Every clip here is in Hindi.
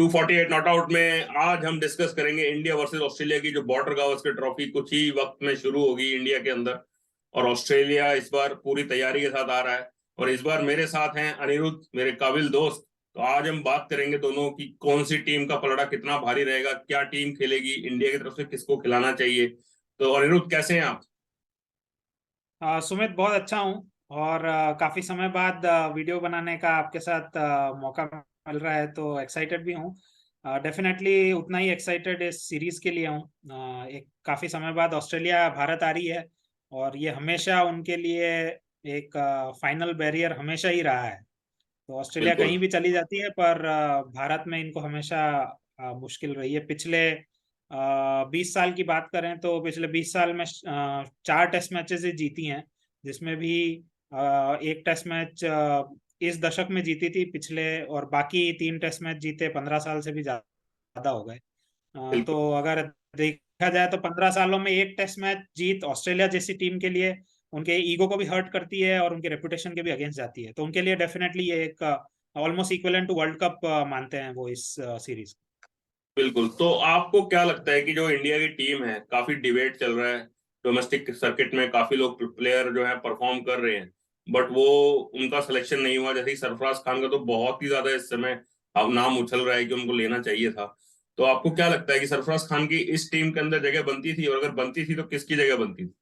248 नॉट आउट में आज हम डिस्कस करेंगे इंडिया वर्सेस ऑस्ट्रेलिया की जो बॉर्डर गावस्कर ट्रॉफी कुछ ही वक्त में शुरू होगी इंडिया के अंदर। और ऑस्ट्रेलिया इस बार पूरी तैयारी के साथ आ रहा है। और इस बार मेरे साथ हैं अनिरुद्ध, मेरे काबिल दोस्त। तो आज हम बात करेंगे दोनों की कौन सी टीम का पलड़ा कितना भारी रहेगा, क्या टीम खेलेगी, इंडिया की तरफ से किसको खिलाना चाहिए। तो अनिरुद्ध कैसे हैं आप? सुमित, बहुत अच्छा हूँ। और काफी समय बाद वीडियो बनाने का आपके साथ मौका मिल रहा है, तो एक्साइटेड भी हूँ। डेफिनेटली उतना ही एक्साइटेड इस सीरीज के लिए हूँ। एक काफी समय बाद ऑस्ट्रेलिया भारत आ रही है, और ये हमेशा उनके लिए एक फाइनल बैरियर हमेशा ही रहा है। तो ऑस्ट्रेलिया बिल्कुल। कहीं भी चली जाती है, पर भारत में इनको हमेशा मुश्किल रही है। पिछले 20 साल की बात करें तो पिछले 20 साल में 4 टेस्ट मैचेस ही जीती हैं, जिसमें भी एक टेस्ट मैच इस दशक में जीती थी पिछले, और बाकी 3 टेस्ट मैच जीते 15 साल से भी ज्यादा हो गए। बिल्कुल। तो अगर देखा जाए तो 15 सालों में एक टेस्ट मैच जीत ऑस्ट्रेलिया जैसी टीम के लिए उनके ईगो को भी हर्ट करती है और उनके रेपुटेशन के भी अगेंस्ट जाती है। तो उनके लिए डेफिनेटली ये एक almost equivalent to world cup मानते हैं वो इस सीरीज। बिल्कुल, तो आपको क्या लगता है कि जो इंडिया की टीम है, काफी डिबेट चल रहा है डोमेस्टिक सर्किट में, काफी लोग प्लेयर जो है परफॉर्म कर रहे हैं, बट वो उनका सिलेक्शन नहीं हुआ। जैसे कि सरफराज खान का तो बहुत ही ज्यादा इस समय अब नाम उछल रहा है कि उनको लेना चाहिए था। तो आपको क्या लगता है कि सरफराज खान की इस टीम के अंदर जगह बनती थी, और अगर बनती थी तो किसकी जगह बनती थी?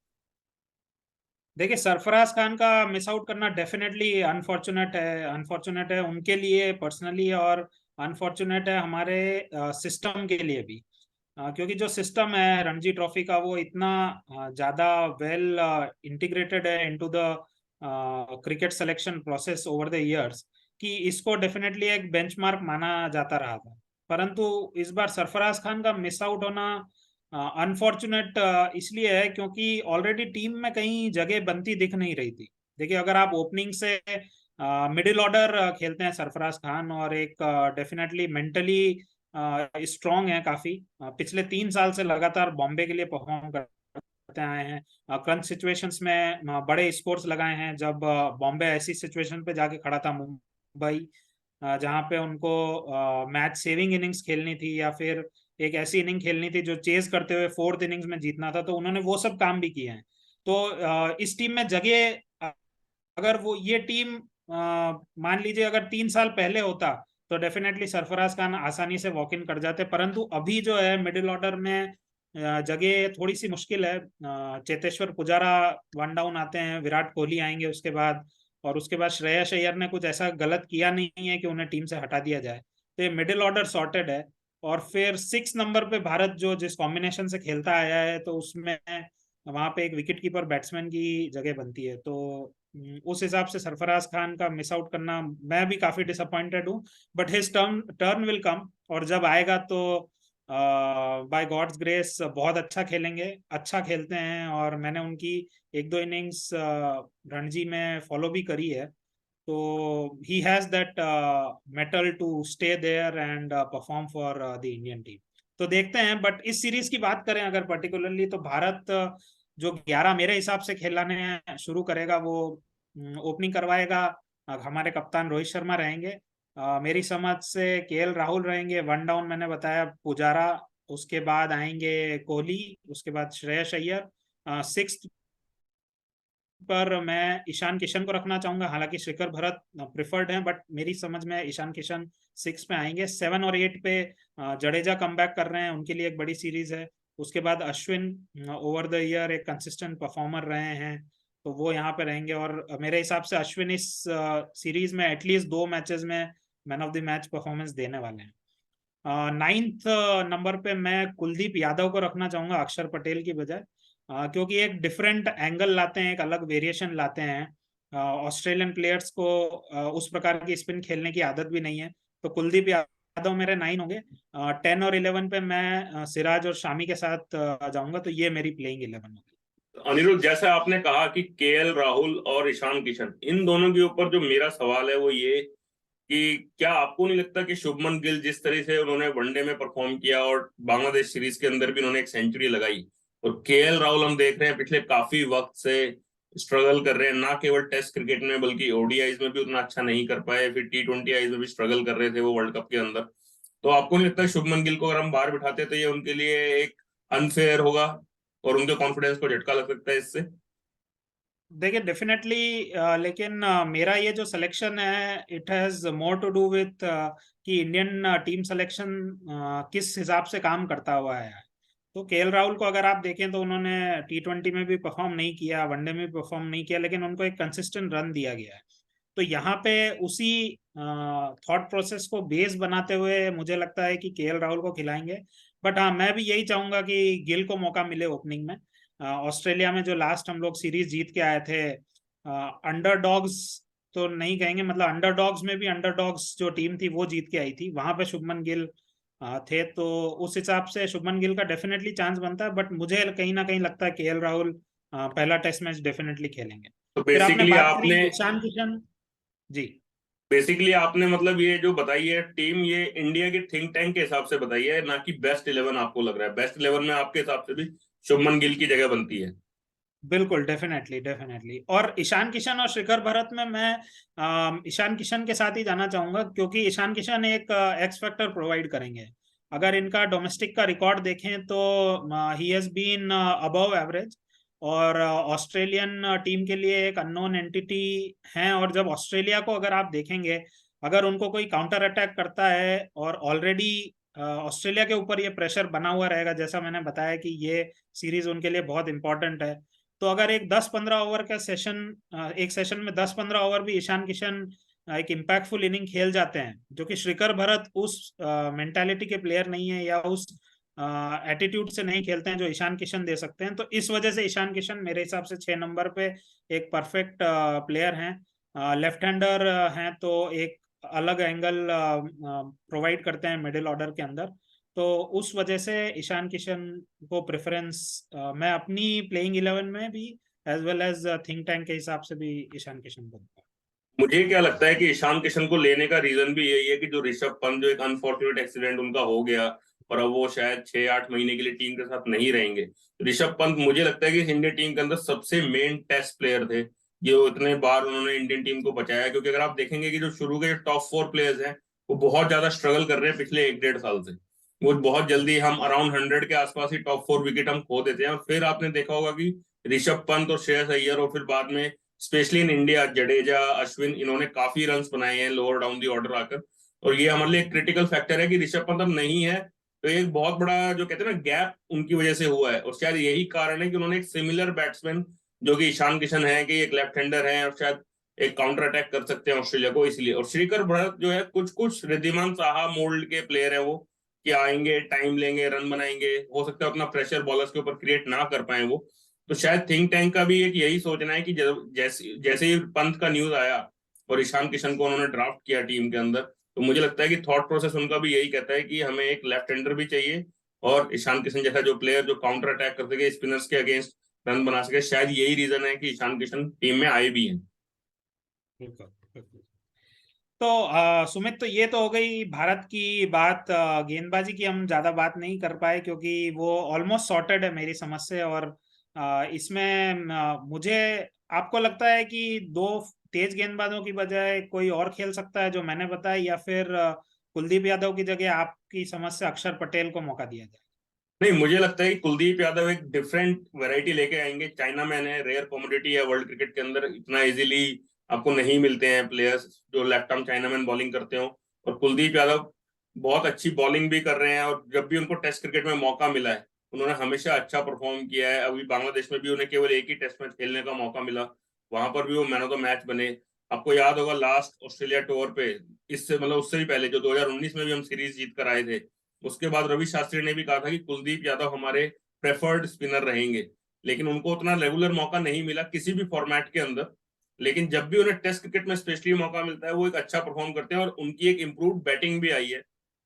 देखिए, सरफराज खान का मिस आउट करना डेफिनेटली अनफॉर्चुनेट है उनके लिए पर्सनली, और अनफॉर्चुनेट है हमारे सिस्टम के लिए भी। क्योंकि जो सिस्टम है रणजी ट्रॉफी का वो इतना ज्यादा वेल इंटीग्रेटेड है into the cricket selection process over the years, कि इसको डेफिनेटली एक बेंचमार्क माना जाता रहा था। परंतु इस बार सरफराज खान का मिस आउट होना अनफॉर्चुनेट इसलिए है क्योंकि ऑलरेडी टीम में कहीं जगह बनती दिख नहीं रही थी। देखिए, अगर आप ओपनिंग से मिडिल ऑर्डर खेलते हैं सरफराज खान, और एक डेफिनेटली मेंटली स्ट्रांग है काफी। पिछले 3 साल से लगातार बॉम्बे के लिए परफॉर्म करते आए हैं। क्रंच सिचुएशंस में बड़े स्कोर्स लगाए हैं, जब बॉम्बे ऐसी सिचुएशन पे जाके खड़ा था, मुंबई जहाँ पे उनको मैच सेविंग इनिंग्स खेलनी थी, या फिर एक ऐसी इनिंग खेलनी थी जो चेज करते हुए फोर्थ इनिंग्स में जीतना था, तो उन्होंने वो सब काम भी किए हैं। तो इस टीम में जगह, अगर वो ये टीम मान लीजिए अगर 3 साल पहले होता तो डेफिनेटली सरफराज खान आसानी से वॉक इन कर जाते। परंतु अभी जो है मिडिल ऑर्डर में जगह थोड़ी सी मुश्किल है। चेतेश्वर पुजारा वन डाउन आते हैं, विराट कोहली आएंगे उसके बाद, और उसके बाद श्रेयस अय्यर ने कुछ ऐसा गलत किया नहीं है कि उन्हें टीम से हटा दिया जाए। तो ये मिडिल ऑर्डर सॉर्टेड है। और फिर 6 नंबर पे भारत जो जिस कॉम्बिनेशन से खेलता आया है, तो उसमें वहां पे एक विकेट कीपर बैट्समैन की जगह बनती है। तो उस हिसाब से सरफराज खान का मिस आउट करना मैं भी काफी डिसअपॉइंटेड हूँ। But his turn turn will come, और जब आएगा तो बाय गॉड्स ग्रेस बहुत अच्छा खेलेंगे, अच्छा खेलते हैं। और मैंने उनकी 1-2 इनिंग्स रणजी में फॉलो भी करी है। तो he has that mettle to stay there and perform for the Indian team. तो देखते हैं। बट इस सीरीज की बात करें अगर पर्टिकुलरली, तो भारत जो 11 मेरे हिसाब से खिलाने शुरू करेगा, वो ओपनिंग करवाएगा। हमारे कप्तान रोहित शर्मा रहेंगे। मेरी समझ से केएल राहुल रहेंगे। वन डाउन मैंने बताया पुजारा, उसके बाद आएंगे कोहली, उसके बाद श्रेयस अय्यर। सिक्स पर मैं ईशान किशन को रखना चाहूंगा, हालांकि शिखर भरत प्रिफर्ड है, बट मेरी समझ में ईशान किशन 6 पे आएंगे। 7 और 8 पे जडेजा कमबैक कर रहे हैं, उनके लिए एक बड़ी सीरीज है। उसके बाद अश्विन ओवर द ईयर एक कंसिस्टेंट परफॉर्मर रहे हैं, तो वो यहाँ पे रहेंगे। और मेरे हिसाब से अश्विन इस सीरीज में एटलीस्ट 2 मैचेस में man of the match performance देने वाले हैं। 9th नंबर पे मैं कुलदीप यादव को रखना चाहूंगा अक्षर पटेल की बजाय। क्योंकि एक डिफरेंट एंगल लाते हैं, एक अलग वेरिएशन लाते हैं। ऑस्ट्रेलियन प्लेयर्स को उस प्रकार की स्पिन खेलने की आदत भी नहीं है। तो कुलदीप यादव मेरे 9 होंगे। 10 और 11 पे मैं सिराज और शामी के साथ जाऊंगा। तो ये मेरी प्लेइंग 11 होगी। अनिरुद्ध, जैसे आपने कहा कि केएल राहुल और ईशान किशन, इन दोनों के ऊपर जो मेरा सवाल है वो ये कि क्या आपको नहीं लगता कि शुभमन गिल जिस तरह से उन्होंने वनडे में परफॉर्म किया और बांग्लादेश सीरीज के अंदर भी उन्होंने एक सेंचुरी लगाई, और केएल राहुल हम देख रहे हैं पिछले काफी वक्त से स्ट्रगल कर रहे हैं, ना केवल टेस्ट क्रिकेट में बल्कि ओडीआईज में भी उतना अच्छा नहीं कर पाए, फिर T20 आईज में भी स्ट्रगल कर रहे थे वो वर्ल्ड कप के अंदर। तो आपको नहीं लगता शुभमन गिल को अगर हम बाहर बिठाते तो ये उनके लिए एक अनफेयर होगा और उनके कॉन्फिडेंस को झटका लग सकता है इससे? देखिए डेफिनेटली, लेकिन मेरा ये जो सिलेक्शन है it has more to do with कि इंडियन टीम सिलेक्शन किस हिसाब से काम करता हुआ है। तो केएल राहुल को अगर आप देखें तो उन्होंने T20 में भी परफॉर्म नहीं किया, वनडे में भी परफॉर्म नहीं किया, लेकिन उनको एक कंसिस्टेंट रन दिया गया है। तो यहाँ पे उसी थॉट प्रोसेस को बेस बनाते हुए मुझे लगता है कि केएल राहुल को खिलाएंगे। बट हाँ, मैं भी यही चाहूंगा कि गिल को मौका मिले ओपनिंग में। ऑस्ट्रेलिया में जो लास्ट हम लोग सीरीज जीत के आए थे, अंडरडॉग्स तो नहीं कहेंगे, मतलब अंडरडॉग्स में भी अंडरडॉग्स जो टीम थी वो जीत के आई थी, वहां पे शुभमन गिल थे। तो उस हिसाब से शुभमन गिल का डेफिनेटली चांस बनता है, बट मुझे कहीं ना कहीं लगता है केएल राहुल पहला टेस्ट मैच डेफिनेटली खेलेंगे। तो फिर आपने बेसिकली बात करी आपने ईशान किशन। जी। मतलब ये जो बताई है टीम, ये इंडिया की थिंक टैंक के हिसाब से बताई है, ना कि बेस्ट 11 आपको लग रहा है? बेस्ट 11 में आपके हिसाब से भी शुभमन गिल की जगह बनती है? बिल्कुल, डेफिनेटली डेफिनेटली। और ईशान किशन और शिखर भरत में मैं ईशान किशन के साथ ही जाना चाहूंगा, क्योंकि ईशान किशन एक एक्स फैक्टर प्रोवाइड करेंगे। अगर इनका डोमेस्टिक का रिकॉर्ड देखें तो he has been above average, और ऑस्ट्रेलियन टीम के लिए एक अननोन एंटिटी हैं। और जब ऑस्ट्रेलिया को अगर आप देखेंगे, अगर उनको कोई काउंटर अटैक करता है, और ऑलरेडी ऑस्ट्रेलिया के ऊपर ये प्रेशर बना हुआ रहेगा, जैसा मैंने बताया कि ये सीरीज उनके लिए बहुत इंपॉर्टेंट है। तो अगर एक 10-15 ओवर का सेशन, एक सेशन में 10-15 ओवर भी ईशान किशन एक इम्पैक्टफुल इनिंग खेल जाते हैं, जो कि श्रीकर भरत उस मेंटालिटी के प्लेयर नहीं है या उस एटीट्यूड से नहीं खेलते हैं जो ईशान किशन दे सकते हैं। तो इस वजह से ईशान किशन मेरे हिसाब से 6 नंबर पे एक परफेक्ट प्लेयर हैं। लेफ्ट हैंडर हैं तो एक अलग एंगल प्रोवाइड करते हैं मिडिल ऑर्डर के अंदर। तो उस वजह से ईशान किशन को प्रेफरेंस मैं अपनी प्लेइंग 11 में भी as well as think tank के हिसाब से भी ईशान किशन को दूंगा। मुझे क्या लगता है कि ईशान किशन को लेने का रीजन भी यही है कि जो ऋषभ पंत, जो एक अनफॉर्चुनेट एक्सीडेंट उनका हो गया और अब वो शायद 6-8 महीने के लिए टीम के साथ नहीं रहेंगे। ऋषभ पंत मुझे लगता है कि इंडियन टीम के अंदर सबसे मेन टेस्ट प्लेयर थे, जो इतने बार उन्होंने इंडियन टीम को बचाया। क्योंकि अगर आप देखेंगे कि जो शुरू के टॉप 4 प्लेयर्स हैं वो बहुत ज्यादा स्ट्रगल कर रहे हैं पिछले 1-1.5 साल से। वो बहुत जल्दी हम अराउंड 100 के आसपास ही टॉप 4 विकेट हम खो देते हैं। और फिर आपने देखा होगा कि ऋषभ पंत और श्रेयस अय्यर और फिर बाद में specially in India Jadeja, Ashwin, इन्होंने काफी रन्स बनाए हैं लोअर डाउन दी ऑर्डर आकर। और ये हमारे लिए एक क्रिटिकल फैक्टर है कि ऋषभ पंत अब नहीं है, तो एक बहुत बड़ा जो कहते हैं ना गैप उनकी वजह से हुआ है। और शायद यही कारण है कि उन्होंने एक सिमिलर बैट्समैन जो कि ईशान किशन है, कि एक लेफ्ट हैंडर है और शायद एक काउंटर अटैक कर सकते हैं ऑस्ट्रेलिया को, इसलिए। और श्रीकर भरत जो है कुछ कुछ रिद्धिमान साहा मोल्ड के प्लेयर है वो, कि आएंगे, टाइम लेंगे, रन बनाएंगे, हो सकता है अपना प्रेशर बॉलर्स के ऊपर क्रिएट ना कर पाए वो। तो शायद थिंक टैंक का भी एक यही सोचना है कि जैसे जैसे ही पंत का न्यूज आया और ईशान किशन को उन्होंने ड्राफ्ट किया टीम के अंदर, तो मुझे लगता है कि थॉट प्रोसेस उनका भी यही कहता है कि हमें एक लेफ्ट हैंडर भी चाहिए और ईशान किशन जैसा जो प्लेयर जो काउंटर अटैक कर सके, स्पिनर्स के अगेंस्ट रन बना सके। शायद यही रीजन है कि ईशान किशन टीम में आए भी हैं। बिल्कुल बिल्कुल। तो सुमित, तो ये तो हो गई भारत की बात। गेंदबाजी की हम ज्यादा बात नहीं कर पाए क्योंकि वो ऑलमोस्ट सॉर्टेड है मेरी समझ से। और इसमें मुझे, आपको लगता है कि दो तेज गेंदबाजों की बजाय कोई और खेल सकता है जो मैंने बताया, या फिर कुलदीप यादव की जगह आपकी समझ से अक्षर पटेल को मौका दिया जाए? नहीं, मुझे लगता है कि कुलदीप यादव एक डिफरेंट वैरायटी लेके आएंगे। चाइना मैन है, रेयर कमोडिटी है वर्ल्ड क्रिकेट के अंदर, इतना इजीली आपको नहीं मिलते हैं प्लेयर्स जो left arm China man bowling करते हो। और कुलदीप यादव बहुत अच्छी बॉलिंग भी कर रहे हैं, और जब भी उनको टेस्ट क्रिकेट में मौका मिला है उन्होंने हमेशा अच्छा परफॉर्म किया है। अभी बांग्लादेश में भी उन्हें केवल एक ही टेस्ट मैच खेलने का मौका मिला, वहां पर भी वो मैन ऑफ द मैच बने। आपको याद होगा लास्ट ऑस्ट्रेलिया टूर पे, इससे मतलब उससे भी पहले जो 2019 में भी हम सीरीज जीत कर आए थे, उसके बाद रवि शास्त्री ने भी कहा था कि कुलदीप यादव हमारे प्रेफर्ड स्पिनर रहेंगे। लेकिन उनको उतना रेगुलर मौका नहीं मिला किसी भी फॉर्मेट के अंदर। लेकिन जब भी उन्हें टेस्ट क्रिकेट में स्पेशली मौका मिलता है वो एक अच्छा परफॉर्म करते हैं, और उनकी एक इम्प्रूव बैटिंग भी आई है,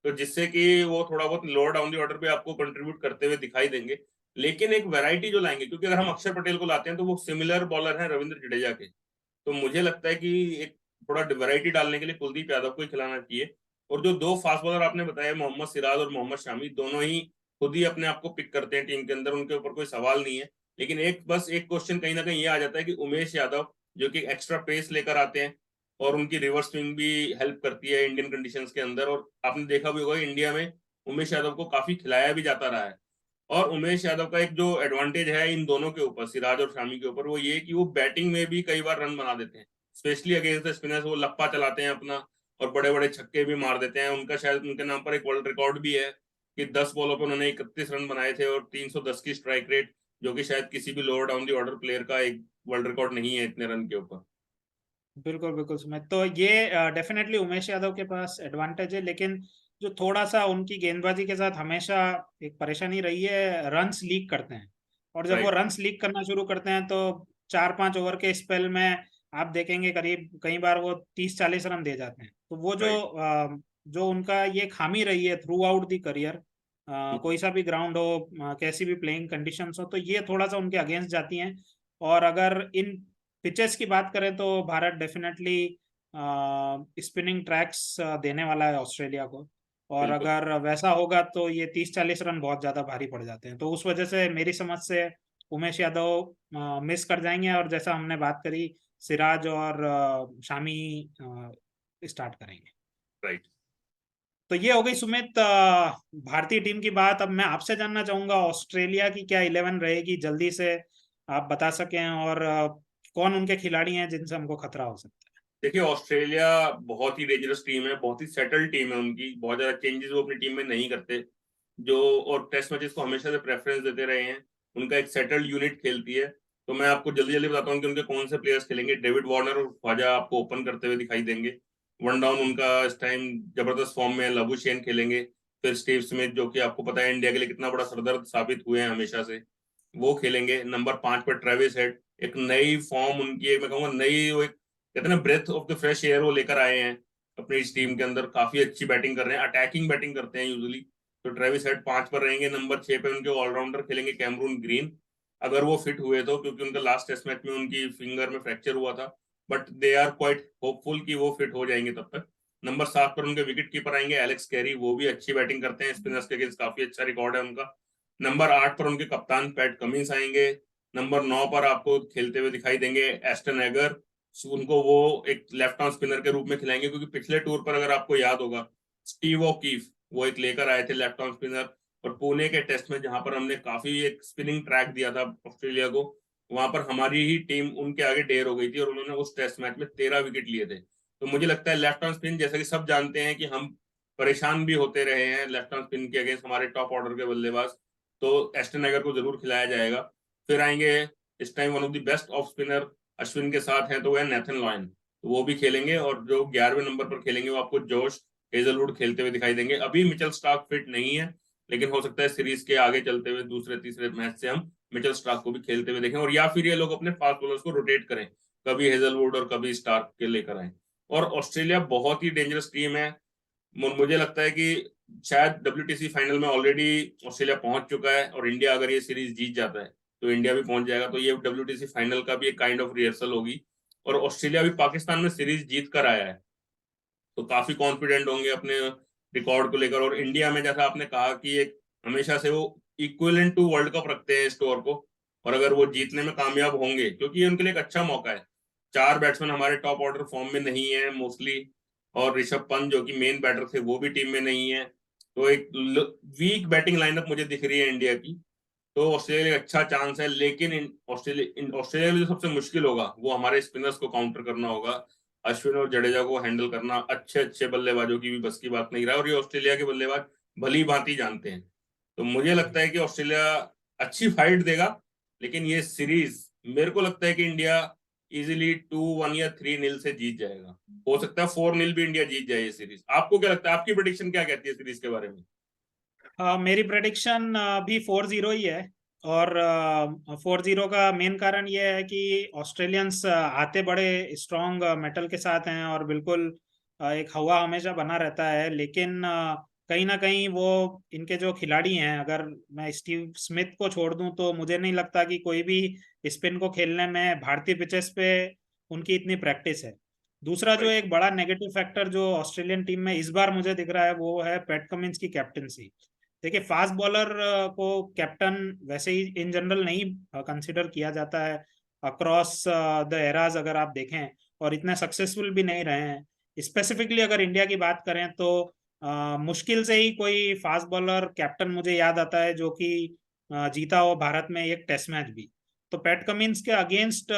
तो जिससे कि वो थोड़ा बहुत लोअर डाउन दी ऑर्डर पे आपको कंट्रीब्यूट करते हुए दिखाई देंगे। लेकिन एक वैरायटी जो लाएंगे, क्योंकि अगर हम अक्षर पटेल को लाते हैं तो वो सिमिलर बॉलर हैं रविंद्र जडेजा के, तो मुझे लगता है कि एक थोड़ा वैरायटी डालने के लिए कुलदीप यादव को ही खिलाना चाहिए। और जो दो फास्ट बॉलर आपने बताया, मोहम्मद सिराज और मोहम्मद शामी, दोनों ही खुद ही अपने आप को पिक करते हैं टीम के अंदर, उनके ऊपर कोई सवाल नहीं है। लेकिन एक बस एक क्वेश्चन कहीं ना कहीं ये आ जाता है कि उमेश यादव जो कि एक्स्ट्रा पेस लेकर आते हैं और उनकी रिवर्स स्विंग भी हेल्प करती है इंडियन कंडीशंस के अंदर। और आपने देखा भी होगा इंडिया में उमेश यादव को काफी खिलाया भी जाता रहा है। और उमेश यादव का एक जो एडवांटेज है इन दोनों के ऊपर, सिराज और शामी के ऊपर, वो ये कि वो बैटिंग में भी कई बार रन बना देते हैं, स्पेशली अगेंस्ट द स्पिनर्स। वो लप्पा चलाते हैं अपना और बड़े बड़े छक्के भी मार देते हैं। उनका शायद उनके नाम पर एक वर्ल्ड रिकॉर्ड भी है कि 10 बॉलों पर उन्होंने 31 रन बनाए थे और 310 की स्ट्राइक रेट, जो कि शायद किसी भी lower down the order player का एक वर्ल्ड रिकॉर्ड नहीं है इतने रन के ऊपर। बिल्कुल बिल्कुल सुमित, तो ये डेफिनेटली उमेश यादव के पास एडवांटेज है, लेकिन जो थोड़ा सा उनकी गेंदबाजी के साथ हमेशा एक परेशानी रही है, रन्स लीक करते हैं। और जब वो राइट। रन्स लीक करना शुरू करते हैं तो 4-5 ओवर के स्पेल में आप देखेंगे करीब कई बार वो 30-40 रन दे जाते हैं। तो वो राइट। जो उनका ये खामी रही है थ्रू आउट दी करियर, कोई सा भी ग्राउंड हो, कैसी भी प्लेइंग कंडीशंस हो, तो ये थोड़ा सा उनके अगेंस्ट जाती हैं। और अगर इन पिचेस की बात करें तो भारत डेफिनेटली स्पिनिंग ट्रैक्स देने वाला है ऑस्ट्रेलिया को। और बिल्कुल। अगर वैसा होगा तो ये 30-40 रन बहुत ज्यादा भारी पड़ जाते हैं, तो उस वजह से मेरी समझ से उमेश यादव मिस कर जाएंगे। और जैसा हमने बात करी, सिराज और शामी स्टार्ट करेंगे। राइट। तो ये हो गई सुमित भारतीय टीम की बात। अब मैं आपसे जानना चाहूंगा ऑस्ट्रेलिया की क्या 11 रहेगी, जल्दी से आप बता सकें, और कौन उनके खिलाड़ी हैं जिनसे हमको खतरा हो सकता है। देखिए ऑस्ट्रेलिया बहुत ही डेंजरस टीम है, बहुत ही सेटल्ड टीम है उनकी, बहुत ज्यादा चेंजेस वो अपनी टीम में नहीं करते जो, और टेस्ट मैचेस को हमेशा से प्रेफरेंस देते रहे हैं। उनका एक सेटल्ड यूनिट खेलती है। तो मैं आपको जल्दी जल्दी बताता हूँ कि उनके कौन से प्लेयर्स खेलेंगे। डेविड वार्नर और ख्वाजा आपको ओपन करते हुए दिखाई देंगे। वन डाउन उनका इस टाइम जबरदस्त फॉर्म में है, लबुशेन खेलेंगे। फिर स्टीव स्मिथ, जो कि आपको पता है इंडिया के लिए कितना बड़ा सरदर्द साबित हुए हैं हमेशा से, वो खेलेंगे। नंबर 5 पर ट्रेविस हेड, एक नई फॉर्म उनकी, एक मैं कहूँगा नई, वो एक कहते हैं ना breath of the fresh air वो लेकर आए हैं अपनी इस टीम के अंदर। काफी अच्छी बैटिंग कर रहे हैं, अटैकिंग बैटिंग करते हैं यूजुअली। तो ट्रेविस हेड 5 पर रहेंगे। नंबर 6 पे उनके ऑलराउंडर खेलेंगे कैमरून ग्रीन, अगर वो फिट हुए तो, क्योंकि उनका लास्ट टेस्ट मैच में उनकी फिंगर में फ्रैक्चर हुआ था। But they are quite hopeful कि वो फिट हो जाएंगे तब तक। नंबर 7 पर उनके विकेट कीपर आएंगे एलेक्स कैरी, वो भी अच्छी बैटिंग करते हैं, स्पिनर्स के अगेंस्ट काफी अच्छा रिकॉर्ड है उनका। नंबर 8 पर उनके कप्तान पैट कमिंस आएंगे। नंबर 9 पर आपको खेलते हुए दिखाई देंगे एस्टन एगर, उनको वो एक लेफ्ट आर्म स्पिनर के रूप में खिलाएंगे, क्योंकि पिछले टूर पर अगर आपको याद होगा स्टीव ओकीफ वो एक लेकर आए थे लेफ्ट आर्म स्पिनर। और पुणे के टेस्ट में जहां पर हमने काफी एक स्पिनिंग ट्रैक दिया था ऑस्ट्रेलिया को, वहां पर हमारी ही टीम उनके आगे ढेर हो गई थी और उन्होंने उस टेस्ट मैच में 13 विकेट लिए थे। तो मुझे लगता है लेफ्ट आर्म स्पिन, जैसा कि सब जानते हैं कि हम परेशान भी होते रहे हैं लेफ्ट आर्म स्पिन के अगेंस्ट हमारे टॉप ऑर्डर के बल्लेबाज, तो एस्टन एगर को जरूर खिलाया जाएगा। फिर आएंगे इस time one of the best off spinner Ashwin के साथ हैं, तो वह नेथन लॉयन, तो वो भी खेलेंगे। और जो 11वें नंबर पर खेलेंगे वो आपको जोश हेजलवुड खेलते हुए दिखाई देंगे। अभी मिचेल स्टार्क फिट नहीं है, लेकिन हो सकता है सीरीज के आगे चलते हुए दूसरे तीसरे मैच से हम मिचेल स्टार्क को भी खेलते हुए देखें, और या फिर ये लोग अपने फास्ट बॉलर्स को रोटेट करें, कभी हेजलवुड और कभी स्टार्क के लेकर आए। और ऑस्ट्रेलिया बहुत ही डेंजरस टीम है। मुझे लगता है कि शायद WTC फाइनल में ऑलरेडी ऑस्ट्रेलिया पहुंच चुका है, और इंडिया अगर ये सीरीज जीत जाता है तो इंडिया भी पहुंच जाएगा। तो ये WTC फाइनल का भी एक काइंड ऑफ रिहर्सल होगी। और ऑस्ट्रेलिया भी पाकिस्तान में सीरीज जीत कर आया है, तो काफी कॉन्फिडेंट होंगे अपने रिकॉर्ड को लेकर। और इंडिया में जैसा आपने कहा कि एक हमेशा से वो इक्विवेलेंट टू वर्ल्ड कप रखते हैं स्कोर को, और अगर वो जीतने में कामयाब होंगे, क्योंकि ये उनके लिए एक अच्छा मौका है। 4 बैट्समैन हमारे टॉप ऑर्डर फॉर्म में नहीं है मोस्टली, और ऋषभ पंत जो कि मेन बैटर थे वो भी टीम में नहीं है। तो एक वीक बैटिंग लाइनअप मुझे दिख रही है इंडिया की। तो ऑस्ट्रेलिया का अच्छा चांस है, लेकिन ऑस्ट्रेलिया में जो सबसे मुश्किल होगा वो हमारे स्पिनर्स को काउंटर करना होगा। अश्विन और जडेजा को हैंडल करना अच्छे अच्छे बल्लेबाजों की भी बस की बात नहीं रहा, और ये ऑस्ट्रेलिया के बल्लेबाज भली भांति जानते हैं। तो मुझे लगता है कि ऑस्ट्रेलिया अच्छी फाइट देगा, लेकिन ये सीरीज मेरे को लगता है कि इंडिया इजीली 2-1 या 3-0 से जीत जाएगा। हो सकता है 4-0 भी इंडिया जीत जाए ये सीरीज। आपको क्या लगता है, आपकी प्रेडिक्शन क्या कहती है सीरीज के बारे में? मेरी प्रेडिक्शन भी 4-0 ही है। और 4-0 का मेन कारण ये है कि ऑस्ट्रेलियंस आते बड़े स्ट्रॉन्ग मेटल के साथ हैं, और बिल्कुल एक हवा हमेशा बना रहता है। लेकिन कहीं ना कहीं वो इनके जो खिलाड़ी हैं, अगर मैं स्टीव स्मिथ को छोड़ दूं तो मुझे नहीं लगता कि कोई भी स्पिन को खेलने में भारतीय पिचेस पे उनकी इतनी प्रैक्टिस है। दूसरा जो राइट। एक बड़ा नेगेटिव फैक्टर जो ऑस्ट्रेलियन टीम में इस बार मुझे दिख रहा है वो है पैट कमिंस की कैप्टनसी। देखिए फास्ट बॉलर को कैप्टन वैसे ही इन जनरल नहीं कंसिडर किया जाता है अक्रॉस द एराज, अगर आप देखें। और इतने सक्सेसफुल भी नहीं रहे हैं। स्पेसिफिकली अगर इंडिया की बात करें तो मुश्किल से ही कोई फास्ट बॉलर कैप्टन मुझे याद आता है जो कि जीता हो भारत में एक टेस्ट मैच भी। तो पैट कमिंस के अगेंस्ट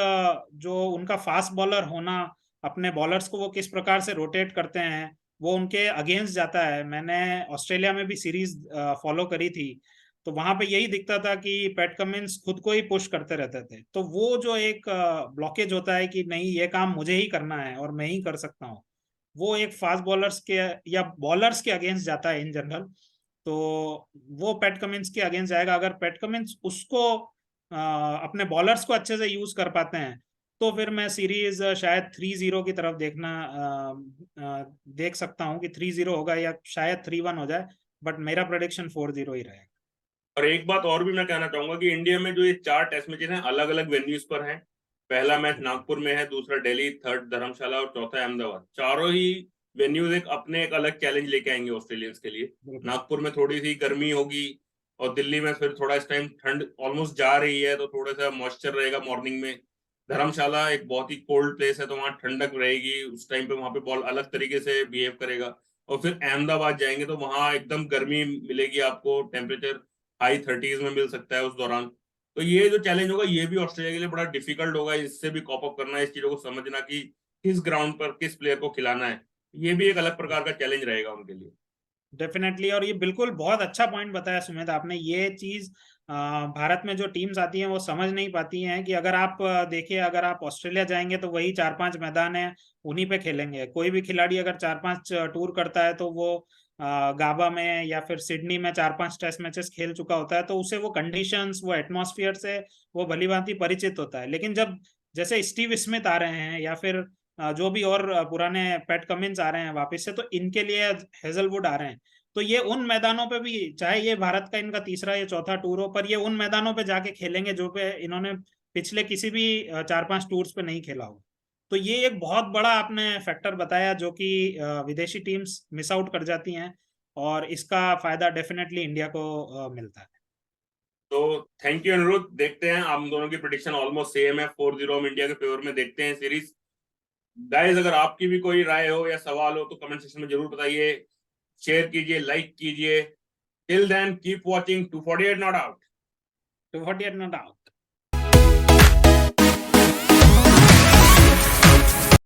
जो उनका फास्ट बॉलर होना, अपने बॉलर्स को वो किस प्रकार से रोटेट करते हैं, वो उनके अगेंस्ट जाता है। मैंने ऑस्ट्रेलिया में भी सीरीज फॉलो करी थी, तो वहां पे यही दिखता था कि पैट कमिंस खुद को ही पुश करते रहते थे। तो वो जो एक ब्लॉकेज होता है कि नहीं ये काम मुझे ही करना है और मैं ही कर सकता हूँ, वो एक फास्ट बॉलर्स के या बॉलर्स के अगेंस्ट जाता है इन जनरल। तो वो पैट कमिंस के अगेंस्ट जाएगा। अगर पैट कमिंस उसको अपने बॉलर्स को अच्छे से यूज कर पाते हैं तो फिर मैं सीरीज शायद 3-0 की तरफ देख सकता हूँ कि 3-0 होगा या शायद 3-1 हो जाए, बट मेरा प्रेडिक्शन 4-0 ही रहेगा। और एक बात और भी मैं कहना चाहूंगा कि इंडिया में जो ये 4 टेस्ट मैचेस हैं अलग अलग वेन्यूज पर हैं। पहला मैच नागपुर में है, दूसरा दिल्ली, थर्ड धर्मशाला और चौथा अहमदाबाद। चारों ही वेन्यूज एक अलग चैलेंज लेके आएंगे ऑस्ट्रेलियंस के लिए। नागपुर में थोड़ी सी गर्मी होगी और दिल्ली में फिर थोड़ा इस टाइम ठंड ऑलमोस्ट जा रही है तो थोड़ा सा मॉइस्चर रहेगा मॉर्निंग में। धर्मशाला एक बहुत ही कोल्ड प्लेस है तो वहां ठंडक रहेगी, उस टाइम पे वहां पे बॉल अलग तरीके से बिहेव करेगा। और फिर अहमदाबाद जाएंगे तो वहां एकदम गर्मी मिलेगी आपको, टेम्परेचर हाई 30s में मिल सकता है उस दौरान। तो ये जो चैलेंज होगा ये भी ऑस्ट्रेलिया के लिए बड़ा डिफिकल्ट होगा, इससे भी कॉप अप करना है, इस चीजों को समझना कि किस ग्राउंड पर किस प्लेयर को खिलाना है। ये भी एक अलग प्रकार का चैलेंज रहेगा उनके लिए। डेफिनेटली। और ये बिल्कुल बहुत अच्छा पॉइंट बताया सुमित आपने। ये चीज भारत में जो टीम्स आती हैं वो समझ नहीं पाती हैं कि अगर आप देखिए, अगर आप ऑस्ट्रेलिया जाएंगे तो वही 4-5 मैदान है, उन्हीं पे खेलेंगे। कोई भी खिलाड़ी अगर 4-5 टूर करता है तो वो गाबा में या फिर सिडनी में 4-5 टेस्ट मैचेस खेल चुका होता है, तो उसे वो कंडीशंस, वो एटमॉस्फेयर से वो भलीभांति परिचित होता है। लेकिन जब जैसे स्टीव स्मिथ आ रहे हैं या फिर जो भी और पुराने पैट कमिंस आ रहे हैं वापस से, तो इनके लिए हेजलवुड आ रहे हैं, तो ये उन मैदानों पे भी, चाहे ये भारत का इनका तीसरा या चौथा टूर हो, पर ये उन मैदानों पे जाके खेलेंगे जो पे इन्होंने पिछले किसी भी 4-5 टूर्स पे नहीं खेला हो। तो ये एक बहुत बड़ा आपने फैक्टर बताया जो कि विदेशी टीम्स मिस आउट कर जाती हैं, और इसका फायदा डेफिनेटली इंडिया को मिलता है। तो थैंक यू अनिरुद्ध। देखते हैं, हम दोनों की प्रेडिक्शन ऑलमोस्ट सेम है, 4-0 हम इंडिया के फेवर में देखते हैं सीरीज। गाइस अगर आपकी भी कोई राय हो या सवाल हो तो कमेंट सेक्शन में जरूर बताइए, शेयर कीजिए, लाइक कीजिए। Till then keep watching 248 not out. 248 not out.